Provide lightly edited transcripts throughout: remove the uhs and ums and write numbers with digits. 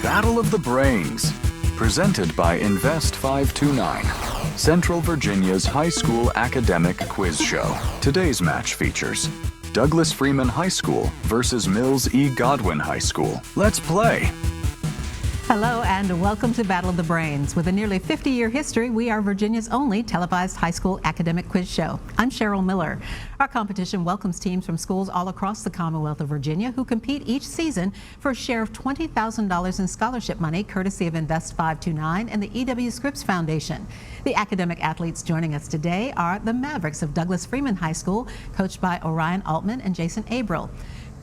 Battle of the Brains, presented by Invest 529, Central Virginia's high school academic quiz show. Today's match features Douglas Freeman High School versus Mills E. Godwin High School. Let's play. Hello and welcome to Battle of the Brains. With a nearly 50-year history, we are Virginia's only televised high school academic quiz show. I'm Cheryl Miller. Our competition welcomes teams from schools all across the Commonwealth of Virginia who compete each season for a share of $20,000 in scholarship money courtesy of Invest 529 and the E.W. Scripps Foundation. The academic athletes joining us today are the Mavericks of Douglas Freeman High School, coached by Orion Altman and Jason Abril.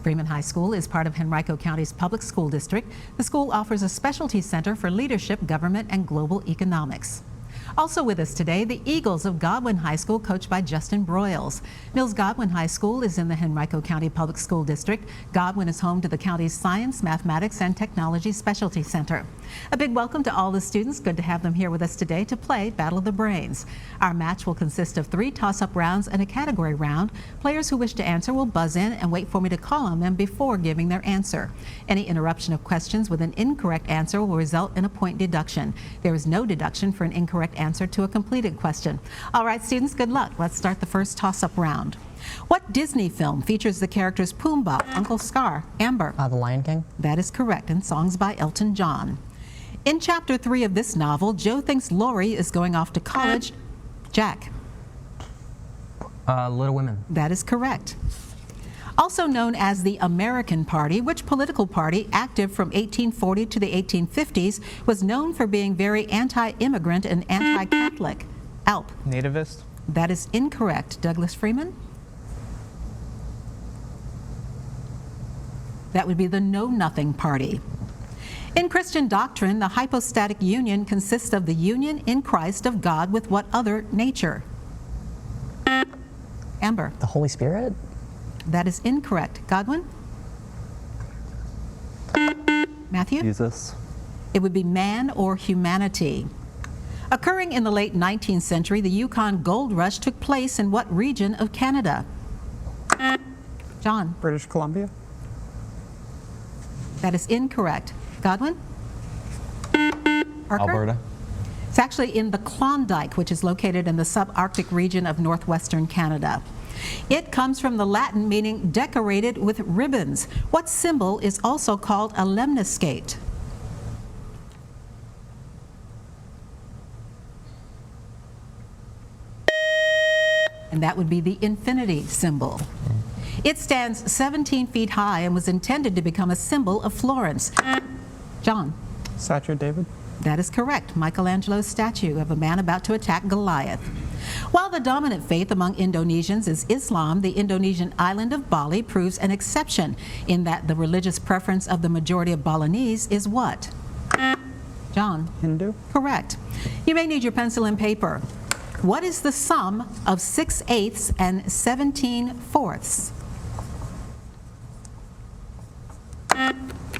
Freeman High School is part of Henrico County's public school district. The school offers a specialty center for leadership, government, and global economics. Also with us today, the Eagles of Godwin High School, coached by Justin Broyles. Mills Godwin High School is in the Henrico County Public School District. Godwin is home to the county's Science, Mathematics, and Technology Specialty Center. A big welcome to all the students. Good to have them here with us today to play Battle of the Brains. Our match will consist of 3 toss-up rounds and a category round. Players who wish to answer will buzz in and wait for me to call on them before giving their answer. Any interruption of questions with an incorrect answer will result in a point deduction. There is no deduction for an incorrect answer to a completed question. All right, students, good luck. Let's start the first toss-up round. What Disney film features the characters Pumbaa, Uncle Scar, Amber? The Lion King. That is correct, and songs by Elton John. In Chapter 3 of this novel, Joe thinks Lori is going off to college. Jack? Little Women. That is correct. Also known as the American Party, which political party, active from 1840 to the 1850s, was known for being very anti-immigrant and anti-Catholic? Alp? Nativist. That is incorrect. Douglas Freeman? That would be the Know Nothing Party. In Christian doctrine, the hypostatic union consists of the union in Christ of God with what other nature? Amber? The Holy Spirit? That is incorrect. Godwin? Matthew? Jesus. It would be man or humanity. Occurring in the late 19th century, the Yukon Gold Rush took place in what region of Canada? John? British Columbia. That is incorrect. Godwin? Parker? Alberta. It's actually in the Klondike, which is located in the subarctic region of northwestern Canada. It comes from the Latin meaning decorated with ribbons. What symbol is also called a lemniscate? And that would be the infinity symbol. It stands 17 feet high and was intended to become a symbol of Florence. John? Statue of David. That is correct. Michelangelo's statue of a man about to attack Goliath. While the dominant faith among Indonesians is Islam, the Indonesian island of Bali proves an exception in that the religious preference of the majority of Balinese is what? John? Hindu. Correct. You may need your pencil and paper. What is the sum of 6/8 and 17/4?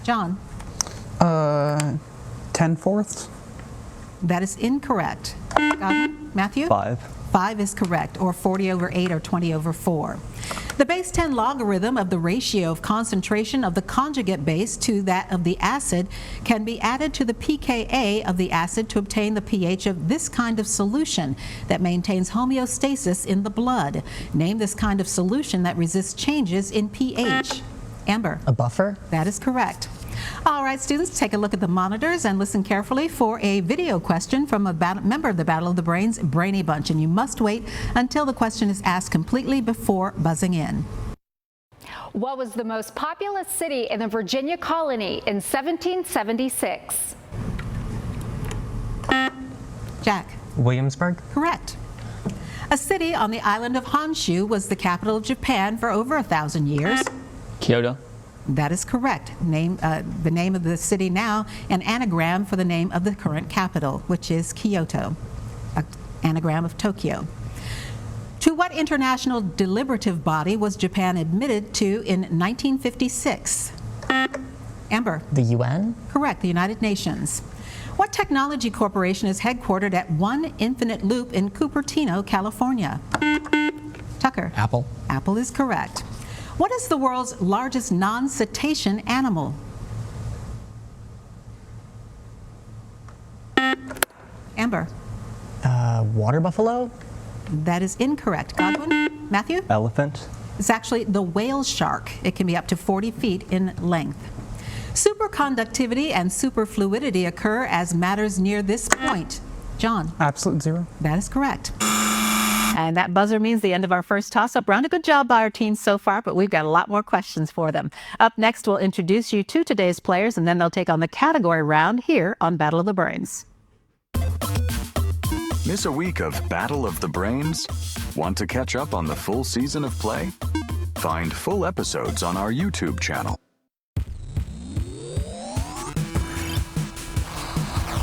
John? 10/4. That is incorrect. Godwin? Matthew? 5. 5 is correct, or 40/8 or 20/4. The base 10 logarithm of the ratio of concentration of the conjugate base to that of the acid can be added to the pKa of the acid to obtain the pH of this kind of solution that maintains homeostasis in the blood. Name this kind of solution that resists changes in pH. Amber? A buffer? That is correct. All right, students, take a look at the monitors and listen carefully for a video question from a member of the Battle of the Brains, Brainy Bunch, and you must wait until the question is asked completely before buzzing in. What was the most populous city in the Virginia colony in 1776? Jack? Williamsburg? Correct. A city on the island of Honshu was the capital of Japan for over 1,000 years. Kyoto. That is correct. The name of the city now, an anagram for the name of the current capital, which is Kyoto, an anagram of Tokyo. To what international deliberative body was Japan admitted to in 1956? Amber? The UN? Correct, the United Nations. What technology corporation is headquartered at One Infinite Loop in Cupertino, California? Tucker? Apple. Apple is correct. What is the world's largest non-cetacean animal? Amber? Water buffalo? That is incorrect. Godwin? Matthew? Elephant? It's actually the whale shark. It can be up to 40 feet in length. Superconductivity and superfluidity occur as matters near this point. John? Absolute zero. That is correct. And that buzzer means the end of our first toss-up round. A good job by our teams so far, but we've got a lot more questions for them. Up next, we'll introduce you to today's players, and then they'll take on the category round here on Battle of the Brains. Miss a week of Battle of the Brains? Want to catch up on the full season of play? Find full episodes on our YouTube channel.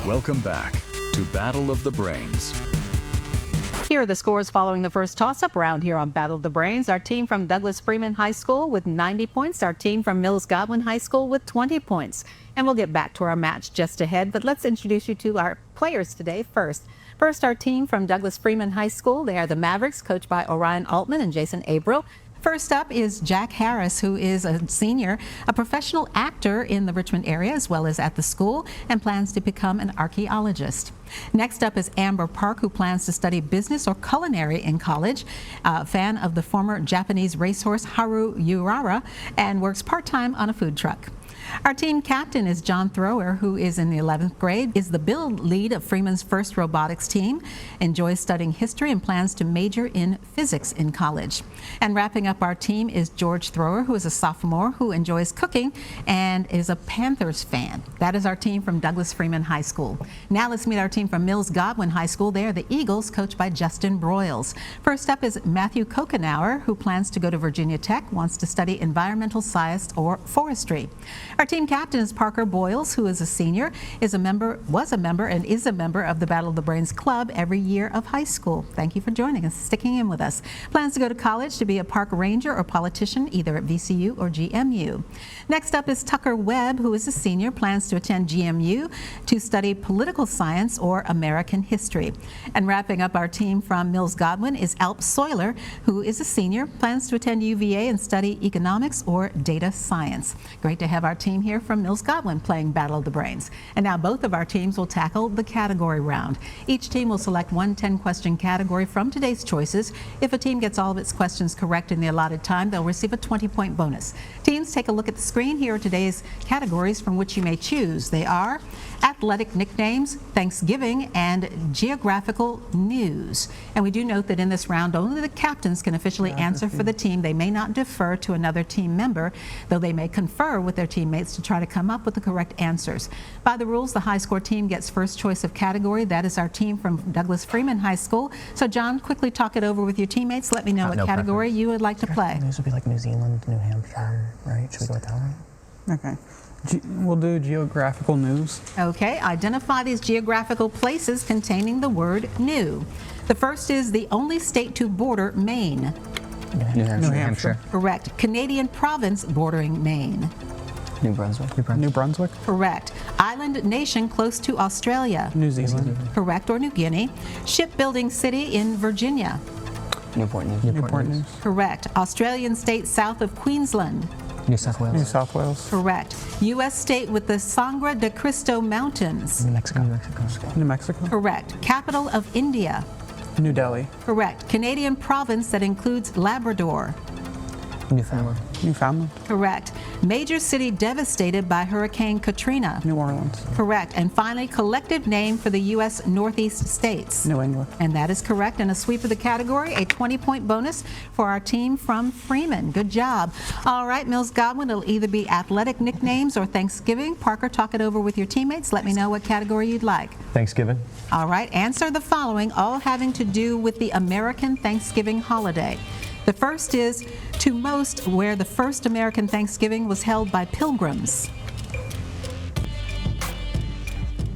Welcome back to Battle of the Brains. Here are the scores following the first toss-up round here on Battle of the Brains. Our team from Douglas Freeman High School with 90 points. Our team from Godwin High School with 20 points. And we'll get back to our match just ahead, but let's introduce you to our players today first. First, our team from Douglas Freeman High School. They are the Mavericks, coached by Orion Altman and Jason Abreu. First up is Jack Harris, who is a senior, a professional actor in the Richmond area as well as at the school, and plans to become an archaeologist. Next up is Amber Park, who plans to study business or culinary in college, a fan of the former Japanese racehorse Haru Urara, and works part-time on a food truck. Our team captain is John Thrower, who is in the 11th grade, is the build lead of Freeman's first robotics team, enjoys studying history, and plans to major in physics in college. And wrapping up our team is George Thrower, who is a sophomore who enjoys cooking and is a Panthers fan. That is our team from Douglas Freeman High School. Now let's meet our team from Godwin High School. They are the Eagles, coached by Justin Broyles. First up is Matthew Kokenauer, who plans to go to Virginia Tech, wants to study environmental science or forestry. Our team captain is Parker Boyles, who is a senior, was a member, and is a member of the Battle of the Brains Club every year of high school. Thank you for joining us, sticking in with us. Plans to go to college to be a park ranger or politician, either at VCU or GMU. Next up is Tucker Webb, who is a senior, plans to attend GMU to study political science or American history. And wrapping up our team from Godwin is Alp Soiler, who is a senior, plans to attend UVA and study economics or data science. Great to have our team here from Godwin playing Battle of the Brains. And now both of our teams will tackle the category round. Each team will select one 10-question category from today's choices. If a team gets all of its questions correct in the allotted time, they'll receive a 20-point bonus. Teams, take a look at the screen. Here are today's categories from which you may choose. They are athletic nicknames, Thanksgiving, and geographical news. And we do note that in this round, only the captains can officially answer for the team. They may not defer to another team member, though they may confer with their teammates to try to come up with the correct answers. By the rules, the high score team gets first choice of category. That is our team from Douglas Freeman High School. So John, quickly talk it over with your teammates. Let me know what category you would like to play. These would be like New Zealand, New Hampshire, right? Should we go with that one? Okay. We'll do geographical news. Okay, identify these geographical places containing the word new. The first is the only state to border Maine. New Hampshire. Correct. Canadian province bordering Maine. New Brunswick. New Brunswick. Correct. Island nation close to Australia. New Zealand. Correct, or New Guinea. Shipbuilding city in Virginia. Newport News. Correct. Australian state south of Queensland. New South Wales. Correct. U.S. state with the Sangre de Cristo Mountains. New Mexico. Correct. Capital of India. New Delhi. Correct. Canadian province that includes Labrador. Newfoundland. Correct. Major city devastated by Hurricane Katrina. New Orleans. Correct. And finally, collective name for the U.S. Northeast states. New England. And that is correct. And a sweep of the category, a 20-point bonus for our team from Freeman. Good job. All right, Godwin, it'll either be athletic nicknames or Thanksgiving. Parker, talk it over with your teammates. Let me know what category you'd like. Thanksgiving. All right, answer the following, all having to do with the American Thanksgiving holiday. The first is, to most, where the first American Thanksgiving was held by pilgrims.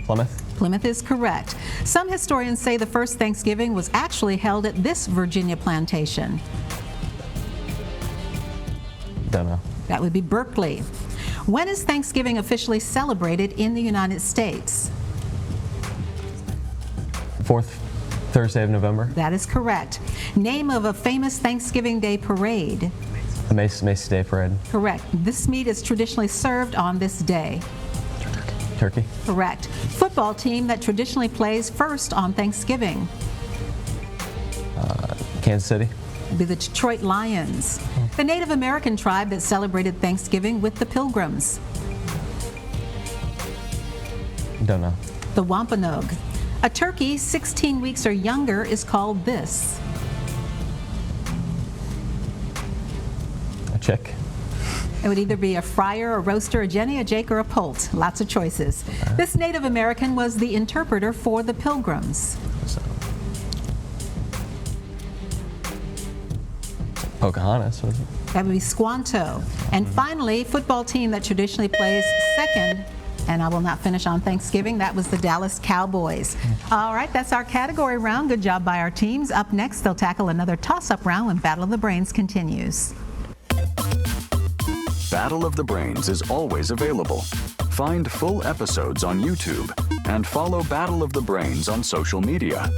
Plymouth. Plymouth is correct. Some historians say the first Thanksgiving was actually held at this Virginia plantation. Don't know. That would be Berkeley. When is Thanksgiving officially celebrated in the United States? Fourth Thursday of November. That is correct. Name of a famous Thanksgiving Day parade. The Macy's Day Parade. Correct. This meat is traditionally served on this day. Turkey. Correct. Football team that traditionally plays first on Thanksgiving. Kansas City. Be the Detroit Lions. The Native American tribe that celebrated Thanksgiving with the Pilgrims. Don't know. The Wampanoag. A turkey 16 weeks or younger is called this. A chick. It would either be a fryer, a roaster, a jenny, a jake, or a poult. Lots of choices. This Native American was the interpreter for the Pilgrims. So. Pocahontas, was it? That would be Squanto. And finally, football team that traditionally plays second, and I will not finish on Thanksgiving, that was the Dallas Cowboys. All right, that's our category round. Good job by our teams. Up next, they'll tackle another toss-up round when Battle of the Brains continues. Battle of the Brains is always available. Find full episodes on YouTube and follow Battle of the Brains on social media.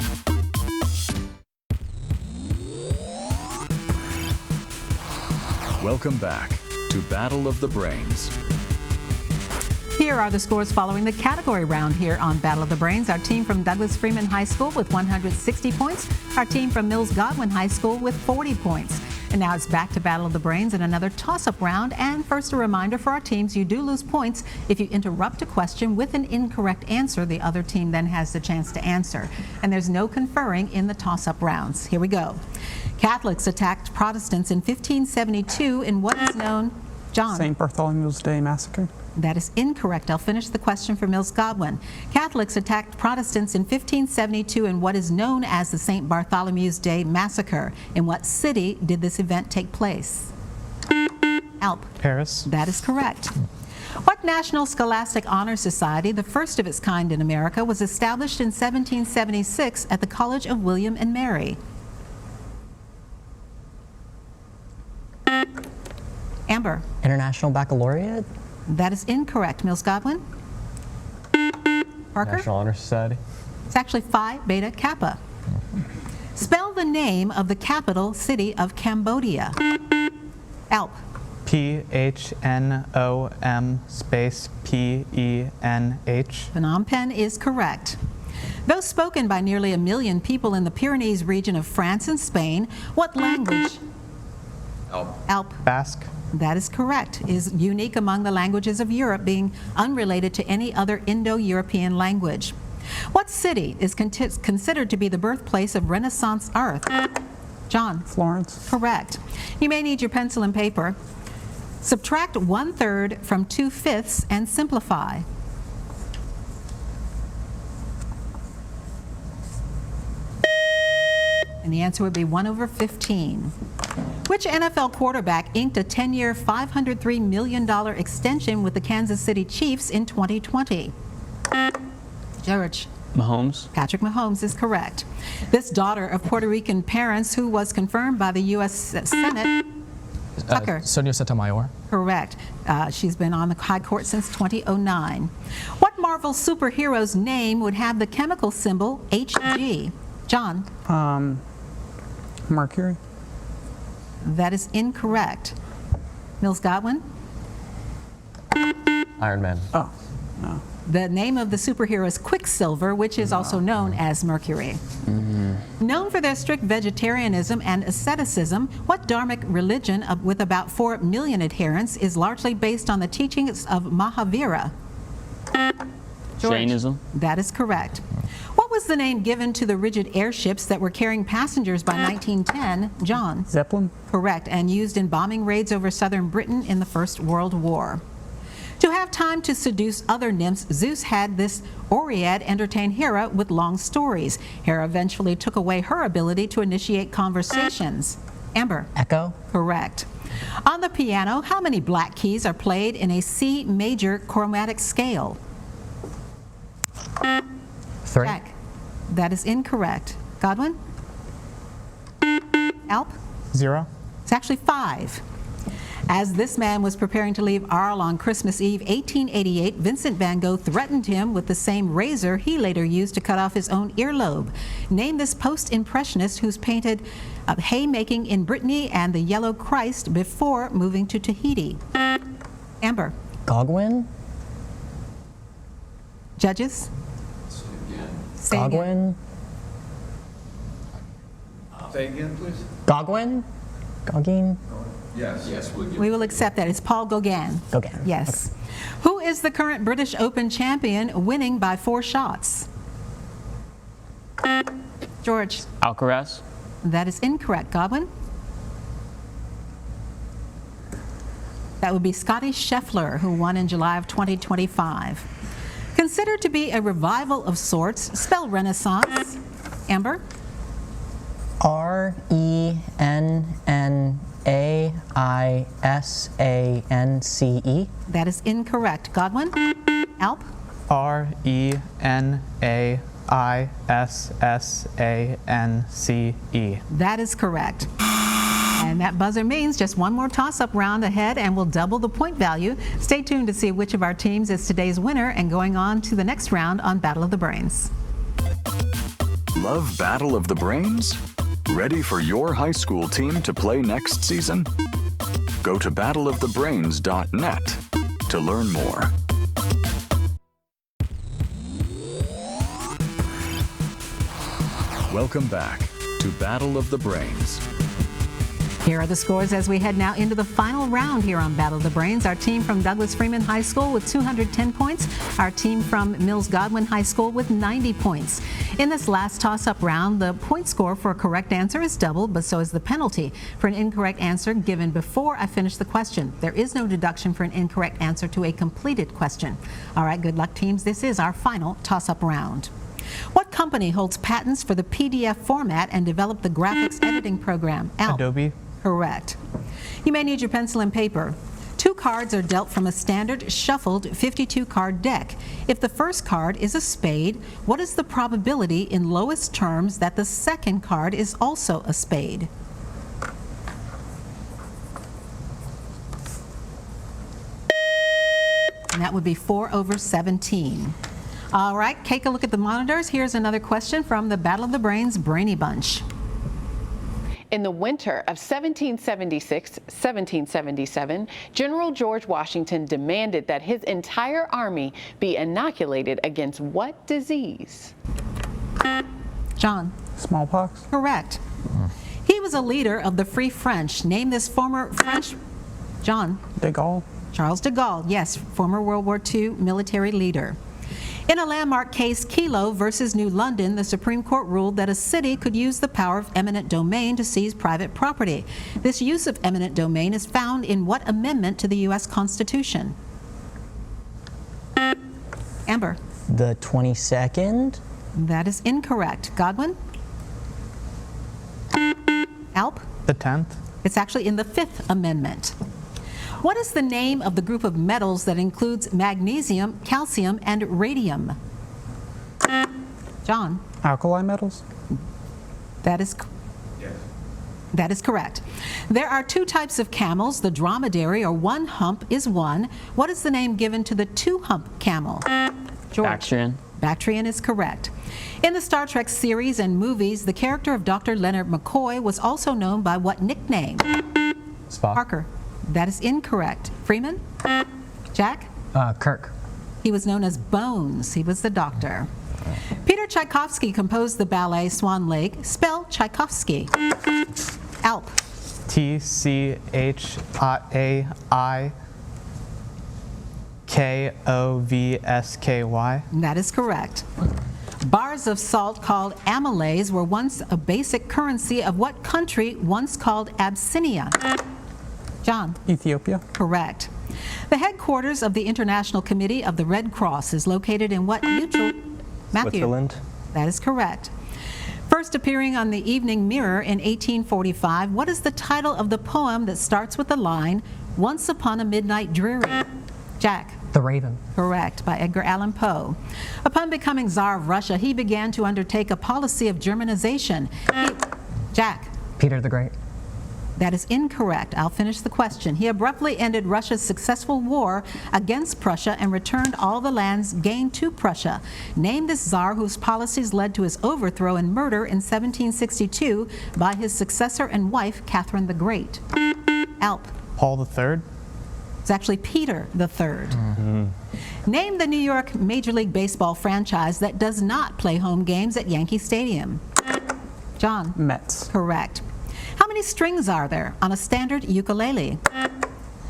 Welcome back to Battle of the Brains. Here are the scores following the category round here on Battle of the Brains. Our team from Douglas Freeman High School with 160 points. Our team from Mills Godwin High School with 40 points. And now it's back to Battle of the Brains and another toss-up round. And first, a reminder for our teams, you do lose points if you interrupt a question with an incorrect answer. The other team then has the chance to answer. And there's no conferring in the toss-up rounds. Here we go. Catholics attacked Protestants in 1572 in what is known, John? St. Bartholomew's Day Massacre. That is incorrect. I'll finish the question for Mills Godwin. Catholics attacked Protestants in 1572 in what is known as the St. Bartholomew's Day Massacre. In what city did this event take place? Alp. Paris. That is correct. What National Scholastic Honor Society, the first of its kind in America, was established in 1776 at the College of William and Mary? Amber. International Baccalaureate? That is incorrect. Mills Godwin? Parker? National Honor Society. It's actually Phi Beta Kappa. Spell the name of the capital city of Cambodia. Alp. Phnom space PENH. Phnom Penh is correct. Though spoken by nearly 1 million people in the Pyrenees region of France and Spain, what language? Alp. Basque. That is correct. Is unique among the languages of Europe, being unrelated to any other Indo-European language. What city is considered to be the birthplace of Renaissance art? John. Florence. Correct. You may need your pencil and paper. Subtract 1/3 from 2/5 and simplify. And the answer would be 1/15. Which NFL quarterback inked a 10-year, $503 million extension with the Kansas City Chiefs in 2020? George. Mahomes. Patrick Mahomes is correct. This daughter of Puerto Rican parents who was confirmed by the U.S. Senate. Tucker. Sonia Sotomayor. Correct. She's been on the High Court since 2009. What Marvel superhero's name would have the chemical symbol Hg? John. Mercury. That is incorrect. Mills Godwin? Iron Man. Oh, no. The name of the superhero is Quicksilver, which is also known as Mercury. Known for their strict vegetarianism and asceticism, what dharmic religion with about 4 million adherents is largely based on the teachings of Mahavira? George. Jainism. That is correct. What was the name given to the rigid airships that were carrying passengers by 1910? John. Zeppelin. Correct, and used in bombing raids over southern Britain in the First World War. To have time to seduce other nymphs, Zeus had this Oread entertain Hera with long stories. Hera eventually took away her ability to initiate conversations. Amber. Echo. Correct. On the piano, how many black keys are played in a C major chromatic scale? 3. Jack. That is incorrect. Godwin? Alp? 0. It's actually 5. As this man was preparing to leave Arles on Christmas Eve 1888, Vincent van Gogh threatened him with the same razor he later used to cut off his own earlobe. Name this post-impressionist who's painted haymaking in Brittany and the Yellow Christ before moving to Tahiti. Amber. Godwin. Judges? Say again. Godwin. Say again, please. Godwin. Gauguin. Yes. We will accept that. It's Paul Gauguin. Gauguin. Yes. Who is the current British Open champion, winning by 4 shots? George? Alcaraz. That is incorrect. Godwin? That would be Scotty Scheffler, who won in July of 2025. Considered to be a revival of sorts, spell Renaissance. Amber? Renaissance. That is incorrect. Godwin? Alp? Renaissance. That is correct. And that buzzer means just one more toss-up round ahead and we'll double the point value. Stay tuned to see which of our teams is today's winner and going on to the next round on Battle of the Brains. Love Battle of the Brains? Ready for your high school team to play next season? Go to battleofthebrains.net to learn more. Welcome back to Battle of the Brains. Here are the scores as we head now into the final round here on Battle of the Brains. Our team from Douglas Freeman High School with 210 points. Our team from Mills Godwin High School with 90 points. In this last toss-up round, the point score for a correct answer is doubled, but so is the penalty for an incorrect answer given before I finish the question. There is no deduction for an incorrect answer to a completed question. All right, good luck, teams. This is our final toss-up round. What company holds patents for the PDF format and developed the graphics editing program? Al. Adobe. Correct. You may need your pencil and paper. 2 cards are dealt from a standard shuffled 52-card deck. If the first card is a spade, what is the probability in lowest terms that the second card is also a spade? And that would be 4/17. All right, take a look at the monitors. Here's another question from the Battle of the Brains Brainy Bunch. In the winter of 1776-1777, General George Washington demanded that his entire army be inoculated against what disease? John? Smallpox. Correct. He was a leader of the Free French. Name this former French... John? De Gaulle. Charles de Gaulle, yes, former World War II military leader. In a landmark case, Kelo versus New London, the Supreme Court ruled that a city could use the power of eminent domain to seize private property. This use of eminent domain is found in what amendment to the U.S. Constitution? Amber? The 22nd. That is incorrect. Godwin? Alp? The 10th. It's actually in the 5th Amendment. What is the name of the group of metals that includes magnesium, calcium, and radium? John? Alkali metals. That is correct. There are 2 types of camels. The dromedary, or one hump, is one. What is the name given to the 2-hump camel? George? Bactrian. Bactrian is correct. In the Star Trek series and movies, the character of Dr. Leonard McCoy was also known by what nickname? Spock. Parker. That is incorrect. Freeman? Jack? Kirk. He was known as Bones. He was the doctor. Peter Tchaikovsky composed the ballet Swan Lake. Spell Tchaikovsky. Alp. Tchaikovsky. That is correct. Bars of salt called amylase were once a basic currency of what country once called Abyssinia? John? Ethiopia. Correct. The headquarters of the International Committee of the Red Cross is located in what neutral? Matthew? Switzerland. That is correct. First appearing on the Evening Mirror in 1845, what is the title of the poem that starts with the line, "Once upon a midnight dreary"? Jack? The Raven. Correct, by Edgar Allan Poe. Upon becoming Tsar of Russia, he began to undertake a policy of Germanization. Jack? Peter the Great. That is incorrect. I'll finish the question. He abruptly ended Russia's successful war against Prussia and returned all the lands gained to Prussia. Name this Tsar whose policies led to his overthrow and murder in 1762 by his successor and wife, Catherine the Great. Alp. Paul III. It's actually Peter III. Name the New York Major League Baseball franchise that does not play home games at Yankee Stadium. John? Mets. Correct. How many strings are there on a standard ukulele?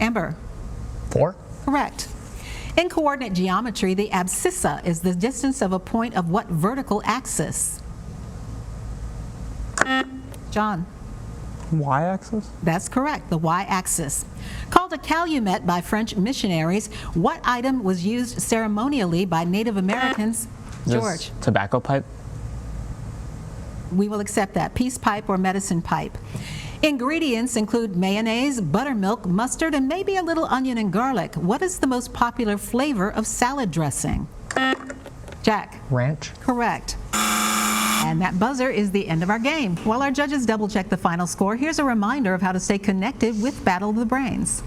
Amber? 4. Correct. In coordinate geometry, the abscissa is the distance of a point of what vertical axis? John? Y-axis. That's correct, the y-axis. Called a calumet by French missionaries, what item was used ceremonially by Native Americans? George? Tobacco pipe. We will accept that. Peace pipe or medicine pipe. Ingredients include mayonnaise, buttermilk, mustard, and maybe a little onion and garlic. What is the most popular flavor of salad dressing? Jack? Ranch. Correct. And that buzzer is the end of our game. While our judges double check the final score, here's a reminder of how to stay connected with Battle of the Brains.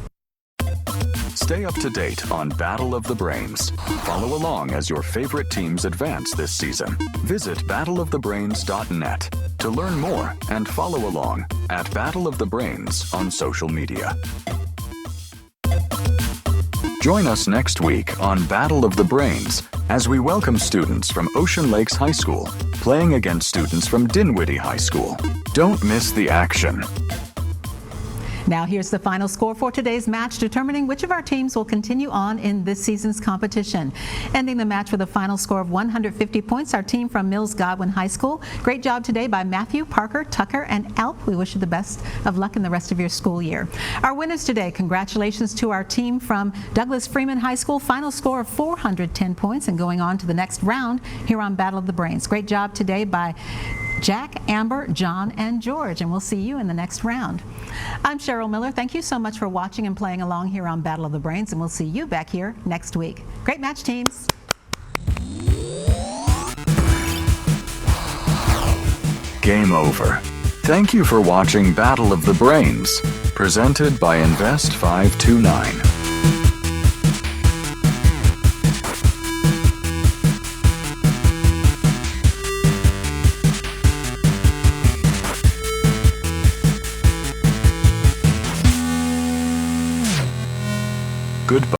Stay up to date on Battle of the Brains. Follow along as your favorite teams advance this season. Visit battleofthebrains.net to learn more and follow along at Battle of the Brains on social media. Join us next week on Battle of the Brains as we welcome students from Ocean Lakes High School playing against students from Dinwiddie High School. Don't miss the action. Now here's the final score for today's match, determining which of our teams will continue on in this season's competition. Ending the match with a final score of 150 points, our team from Mills Godwin High School. Great job today by Matthew, Parker, Tucker, and Alp. We wish you the best of luck in the rest of your school year. Our winners today, congratulations to our team from Douglas Freeman High School. Final score of 410 points and going on to the next round here on Battle of the Brains. Great job today by Jack, Amber, John, and George, and we'll see you in the next round. I'm Cheryl Miller. Thank you so much for watching and playing along here on Battle of the Brains, and we'll see you back here next week. Great match, teams. Game over. Thank you for watching Battle of the Brains, presented by Invest 529. Goodbye.